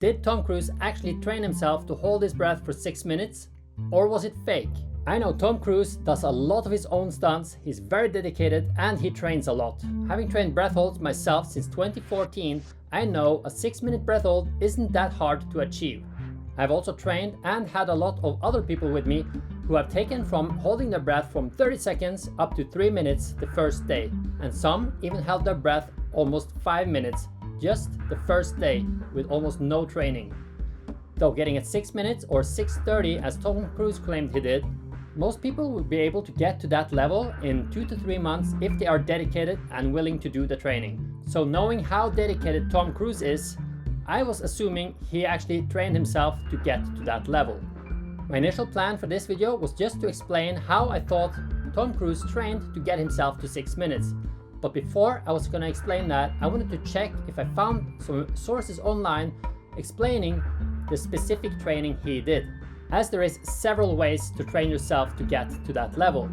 Did Tom Cruise actually train himself to hold his breath for 6 minutes? Or was it fake? I know Tom Cruise does a lot of his own stunts, he's very dedicated and he trains a lot. Having trained breath holds myself since 2014, I know a 6-minute breath hold isn't that hard to achieve. I've also trained and had a lot of other people with me who have taken from holding their breath from 30 seconds up to 3 minutes the first day, and some even held their breath almost 5 minutes just the first day with almost no training. Though getting at 6 minutes or 6:30 as Tom Cruise claimed he did, most people will be able to get to that level in 2 to 3 months if they are dedicated and willing to do the training. So knowing how dedicated Tom Cruise is, I was assuming he actually trained himself to get to that level. My initial plan for this video was just to explain how I thought Tom Cruise trained to get himself to 6 minutes. But before I was going to explain that, I wanted to check if I found some sources online explaining the specific training he did, as there is several ways to train yourself to get to that level.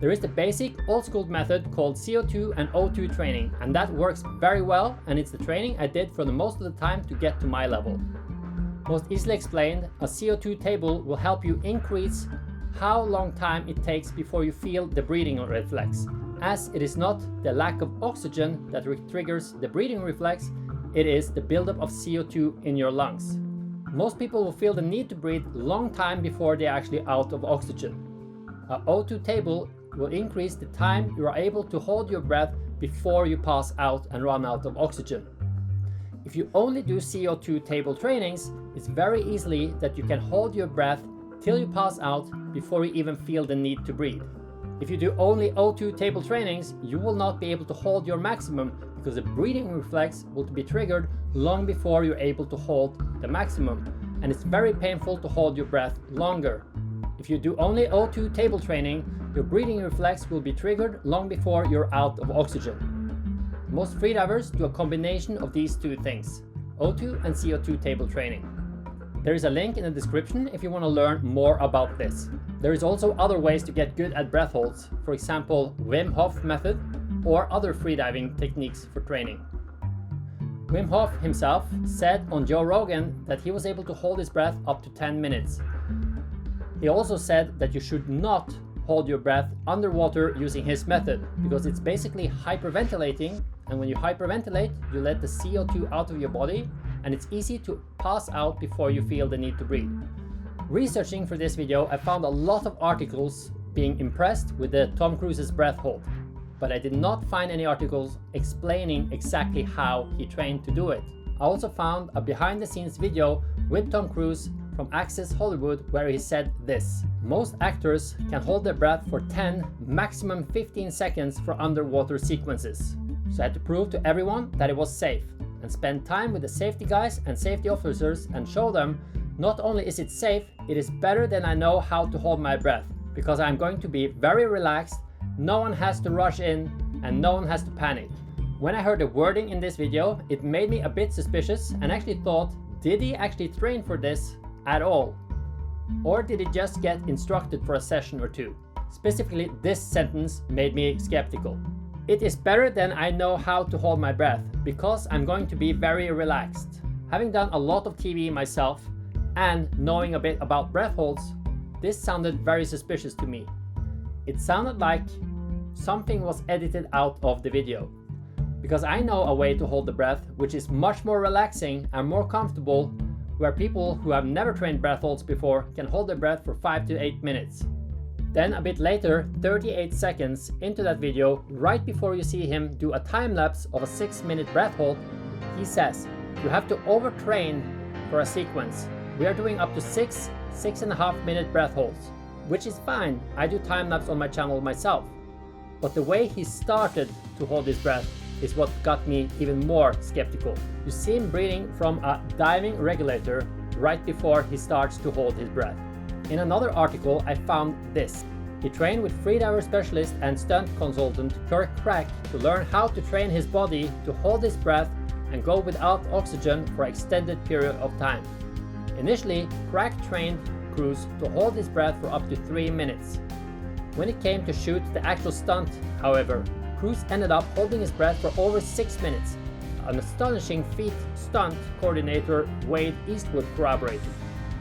There is the basic old school method called CO2 and O2 training, and that works very well, and it's the training I did for the most of the time to get to my level. Most easily explained, a CO2 table will help you increase how long time it takes before you feel the breathing reflex. As it is not the lack of oxygen that triggers the breathing reflex, it is the buildup of CO2 in your lungs. Most people will feel the need to breathe long time before they are actually out of oxygen. A O2 table will increase the time you are able to hold your breath before you pass out and run out of oxygen. If you only do CO2 table trainings, it's very easily that you can hold your breath till you pass out before you even feel the need to breathe. If you do only O2 table trainings, you will not be able to hold your maximum because the breathing reflex will be triggered long before you're able to hold the maximum, and it's very painful to hold your breath longer. If you do only O2 table training, your breathing reflex will be triggered long before you're out of oxygen. Most freedivers do a combination of these two things, O2 and CO2 table training. There is a link in the description if you want to learn more about this. There is also other ways to get good at breath holds, for example Wim Hof method or other freediving techniques for training. Wim Hof himself said on Joe Rogan that he was able to hold his breath up to 10 minutes. He also said that you should not hold your breath underwater using his method because it's basically hyperventilating, and when you hyperventilate you let the CO2 out of your body and it's easy to pass out before you feel the need to breathe. Researching for this video, I found a lot of articles being impressed with the Tom Cruise's breath hold, but I did not find any articles explaining exactly how he trained to do it. I also found a behind the scenes video with Tom Cruise from Access Hollywood where he said this: most actors can hold their breath for 10, maximum 15 seconds for underwater sequences. So I had to prove to everyone that it was safe and spend time with the safety guys and safety officers and show them not only is it safe, it is better than I know how to hold my breath, because I'm going to be very relaxed, no one has to rush in and no one has to panic. When I heard the wording in this video, it made me a bit suspicious and actually thought, did he actually train for this at all? Or did he just get instructed for a session or two? Specifically, this sentence made me skeptical. It is better than I know how to hold my breath because I'm going to be very relaxed. Having done a lot of TV myself and knowing a bit about breath holds, this sounded very suspicious to me. It sounded like something was edited out of the video, because I know a way to hold the breath which is much more relaxing and more comfortable, where people who have never trained breath holds before can hold their breath for 5 to 8 minutes. Then a bit later, 38 seconds into that video, right before you see him do a time lapse of a 6-minute breath hold, he says, you have to overtrain for a sequence. We are doing up to 6.5 minute breath holds, which is fine. I do time lapse on my channel myself. But the way he started to hold his breath is what got me even more skeptical. You see him breathing from a diving regulator right before he starts to hold his breath. In another article, I found this. He trained with freediver specialist and stunt consultant Kirk Crack to learn how to train his body to hold his breath and go without oxygen for an extended period of time. Initially, Crack trained Cruise to hold his breath for up to 3 minutes. When it came to shoot the actual stunt, however, Cruise ended up holding his breath for over 6 minutes, an astonishing feat stunt coordinator Wade Eastwood corroborated.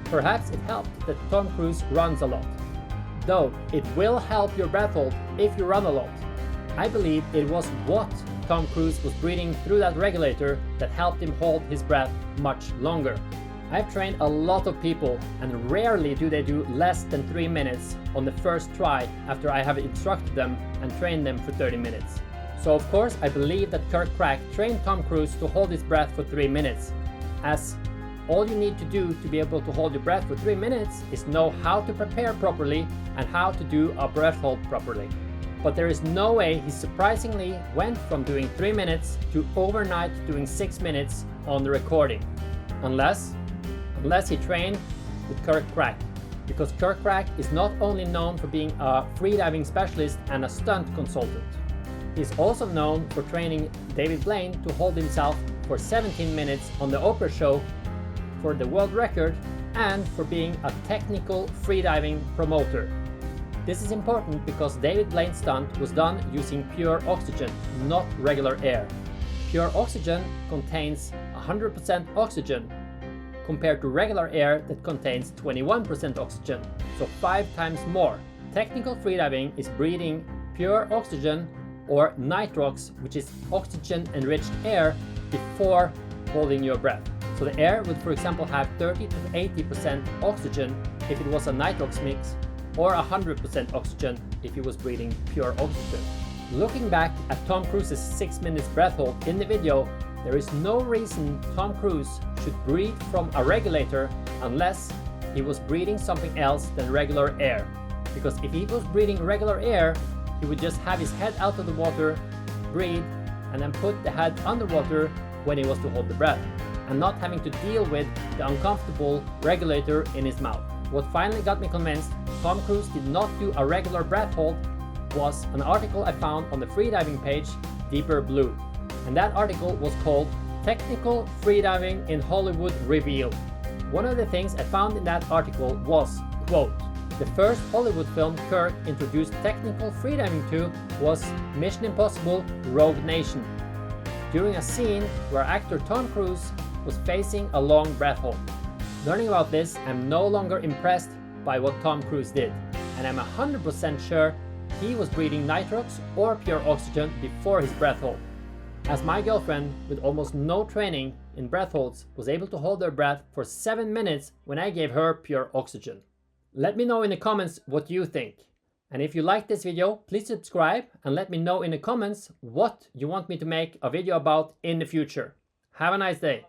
Perhaps it helped that Tom Cruise runs a lot. Though it will help your breath hold if you run a lot. I believe it was what Tom Cruise was breathing through that regulator that helped him hold his breath much longer. I've trained a lot of people and rarely do they do less than 3 minutes on the first try after I have instructed them and trained them for 30 minutes. So of course I believe that Kurt Crack trained Tom Cruise to hold his breath for 3 minutes, as all you need to do to be able to hold your breath for 3 minutes is know how to prepare properly and how to do a breath hold properly. But there is no way he surprisingly went from doing 3 minutes to overnight doing 6 minutes on the recording. Unless he trained with Kurt Crack. Because Kurt Crack is not only known for being a freediving specialist and a stunt consultant. He's also known for training David Blaine to hold himself for 17 minutes on the Oprah show for the world record and for being a technical freediving promoter. This is important because David Blaine's stunt was done using pure oxygen, not regular air. Pure oxygen contains 100% oxygen compared to regular air that contains 21% oxygen, so 5 times more. Technical freediving is breathing pure oxygen or nitrox, which is oxygen-enriched air, before holding your breath. So the air would, for example, have 30 to 80% oxygen if it was a nitrox mix, or 100% oxygen if he was breathing pure oxygen. Looking back at Tom Cruise's 6 minutes breath hold in the video, there is no reason Tom Cruise should breathe from a regulator unless he was breathing something else than regular air. Because if he was breathing regular air, he would just have his head out of the water, breathe, and then put the head underwater when he was to hold the breath, and not having to deal with the uncomfortable regulator in his mouth. What finally got me convinced Tom Cruise did not do a regular breath hold was an article I found on the freediving page, Deeper Blue. And that article was called Technical Freediving in Hollywood Revealed. One of the things I found in that article was, quote, the first Hollywood film Kurt introduced technical freediving to was Mission Impossible Rogue Nation, during a scene where actor Tom Cruise was facing a long breath hold. Learning about this, I'm no longer impressed by what Tom Cruise did, and I'm 100% sure he was breathing nitrox or pure oxygen before his breath hold. As my girlfriend, with almost no training in breath holds, was able to hold her breath for 7 minutes when I gave her pure oxygen. Let me know in the comments what you think. And if you like this video, please subscribe and let me know in the comments what you want me to make a video about in the future. Have a nice day.